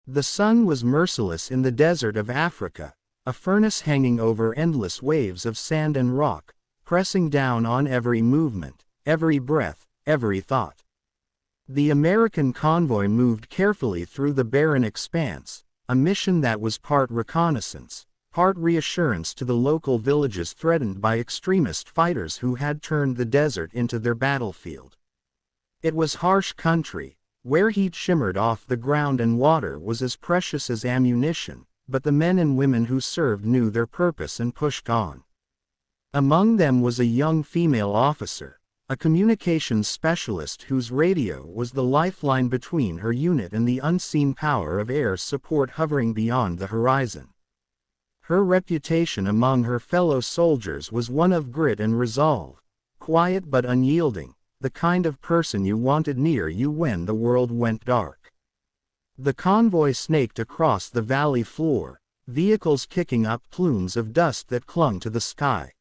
The sun was merciless in the desert of Africa, a furnace hanging over endless waves of sand and rock, pressing down on every movement, every breath, every thought. The American convoy moved carefully through the barren expanse, a mission that was part reconnaissance, part reassurance to the local villages threatened by extremist fighters who had turned the desert into their battlefield. It was harsh country, where heat shimmered off the ground and water was as precious as ammunition, but the men and women who served knew their purpose and pushed on. Among them was a young female officer, a communications specialist whose radio was the lifeline between her unit and the unseen power of air support hovering beyond the horizon. Her reputation among her fellow soldiers was one of grit and resolve, quiet but unyielding, the kind of person you wanted near you when the world went dark. The convoy snaked across the valley floor, vehicles kicking up plumes of dust that clung to the sky.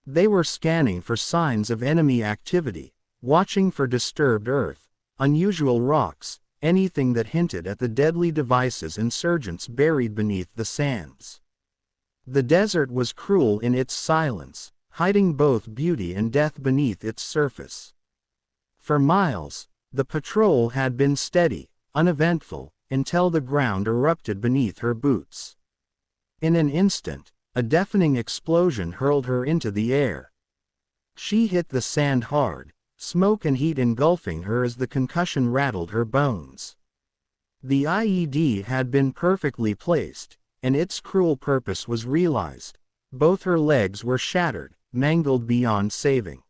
They were scanning for signs of enemy activity, watching for disturbed earth, unusual rocks, anything that hinted at the deadly devices insurgents buried beneath the sands. The desert was cruel in its silence, hiding both beauty and death beneath its surface. For miles, the patrol had been steady, uneventful, until the ground erupted beneath her boots. In an instant, a deafening explosion hurled her into the air. She hit the sand hard, smoke and heat engulfing her as the concussion rattled her bones. The IED had been perfectly placed, and its cruel purpose was realized. Both her legs were shattered, mangled beyond saving.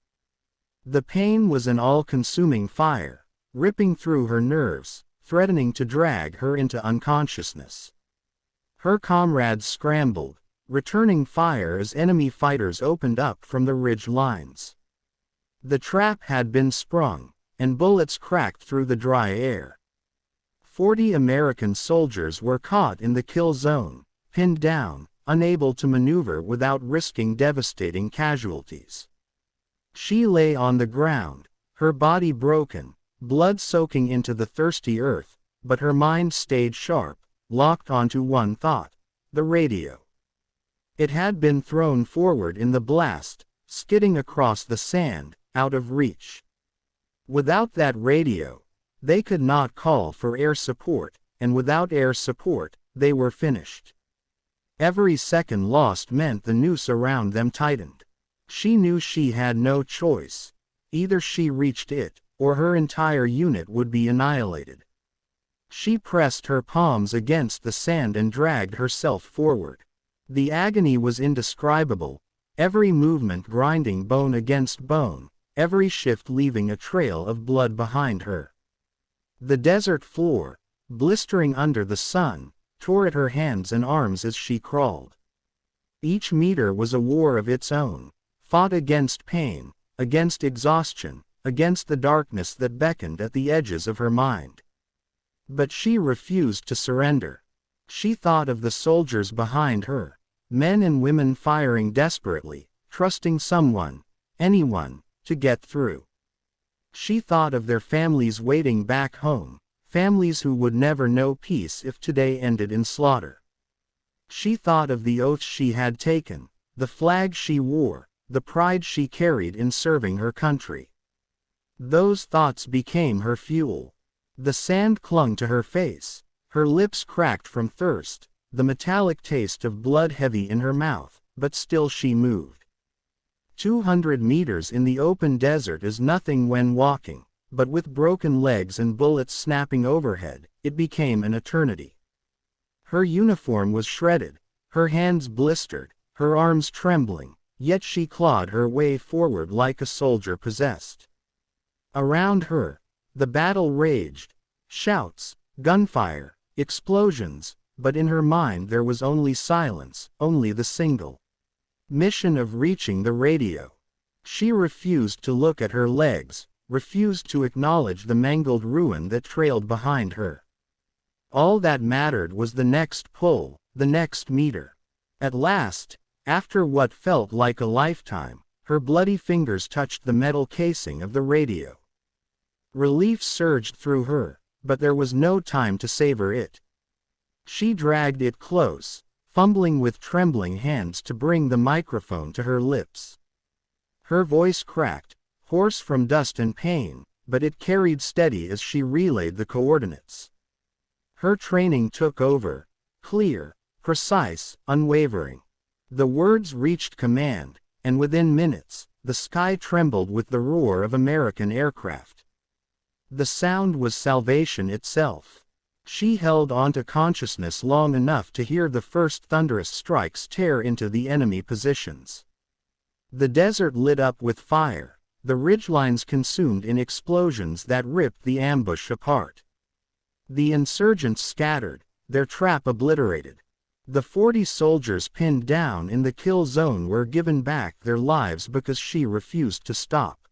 The pain was an all-consuming fire, ripping through her nerves, threatening to drag her into unconsciousness. Her comrades scrambled, returning fire as enemy fighters opened up from the ridge lines. The trap had been sprung, and bullets cracked through the dry air. 40 American soldiers were caught in the kill zone, pinned down, unable to maneuver without risking devastating casualties. She lay on the ground, her body broken, blood soaking into the thirsty earth, but her mind stayed sharp, locked onto one thought: the radio. It had been thrown forward in the blast, skidding across the sand, out of reach. Without that radio, they could not call for air support, and without air support, they were finished. Every second lost meant the noose around them tightened. She knew she had no choice. Either she reached it, or her entire unit would be annihilated. She pressed her palms against the sand and dragged herself forward. The agony was indescribable, every movement grinding bone against bone, every shift leaving a trail of blood behind her. The desert floor, blistering under the sun, tore at her hands and arms as she crawled. Each meter was a war of its own, fought against pain, against exhaustion, against the darkness that beckoned at the edges of her mind. But she refused to surrender. She thought of the soldiers behind her, men and women firing desperately, trusting someone, anyone, to get through. She thought of their families waiting back home, families who would never know peace if today ended in slaughter. She thought of the oaths she had taken, the flag she wore, the pride she carried in serving her country. Those thoughts became her fuel. The sand clung to her face, her lips cracked from thirst, the metallic taste of blood heavy in her mouth, but still she moved. 200 meters in the open desert is nothing when walking, but with broken legs and bullets snapping overhead, it became an eternity. Her uniform was shredded, her hands blistered, her arms trembling, yet she clawed her way forward like a soldier possessed. Around her, the battle raged, shouts, gunfire, explosions, but in her mind there was only silence, only the single mission of reaching the radio. She refused to look at her legs, refused to acknowledge the mangled ruin that trailed behind her. All that mattered was the next pull, the next meter. At last, after what felt like a lifetime, her bloody fingers touched the metal casing of the radio. Relief surged through her, but there was no time to savor it. She dragged it close, fumbling with trembling hands to bring the microphone to her lips. Her voice cracked, hoarse from dust and pain, but it carried steady as she relayed the coordinates. Her training took over, clear, precise, unwavering. The words reached command, and within minutes, the sky trembled with the roar of American aircraft. The sound was salvation itself. She held onto consciousness long enough to hear the first thunderous strikes tear into the enemy positions. The desert lit up with fire, the ridgelines consumed in explosions that ripped the ambush apart. The insurgents scattered, their trap obliterated. The 40 soldiers pinned down in the kill zone were given back their lives because she refused to stop.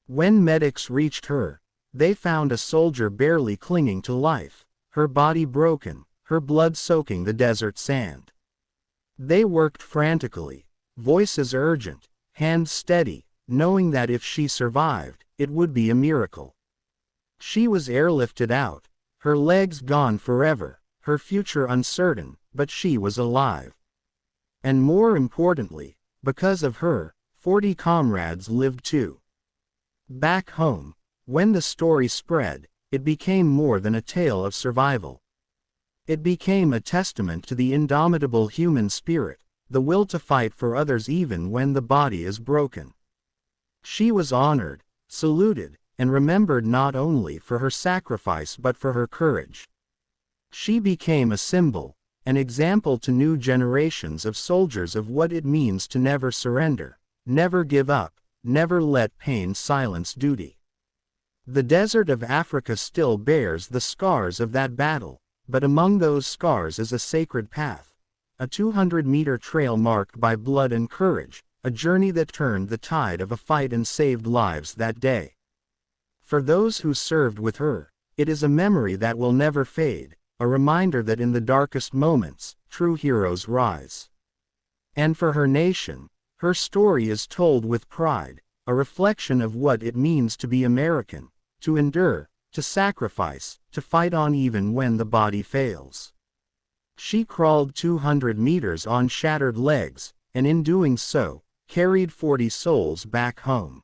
When medics reached her, they found a soldier barely clinging to life, her body broken, her blood soaking the desert sand. They worked frantically, voices urgent, hands steady, knowing that if she survived, it would be a miracle. She was airlifted out, her legs gone forever, her future uncertain, but she was alive. And more importantly, because of her, 40 comrades lived too. Back home, when the story spread, it became more than a tale of survival. It became a testament to the indomitable human spirit, the will to fight for others even when the body is broken. She was honored, saluted, and remembered not only for her sacrifice but for her courage. She became a symbol, an example to new generations of soldiers of what it means to never surrender, never give up, never let pain silence duty. The desert of Africa still bears the scars of that battle, but among those scars is a sacred path, a 200-meter trail marked by blood and courage, a journey that turned the tide of a fight and saved lives that day. For those who served with her, it is a memory that will never fade, a reminder that in the darkest moments, true heroes rise. And for her nation, her story is told with pride, a reflection of what it means to be American, to endure, to sacrifice, to fight on even when the body fails. She crawled 200 meters on shattered legs, and in doing so, carried 40 souls back home.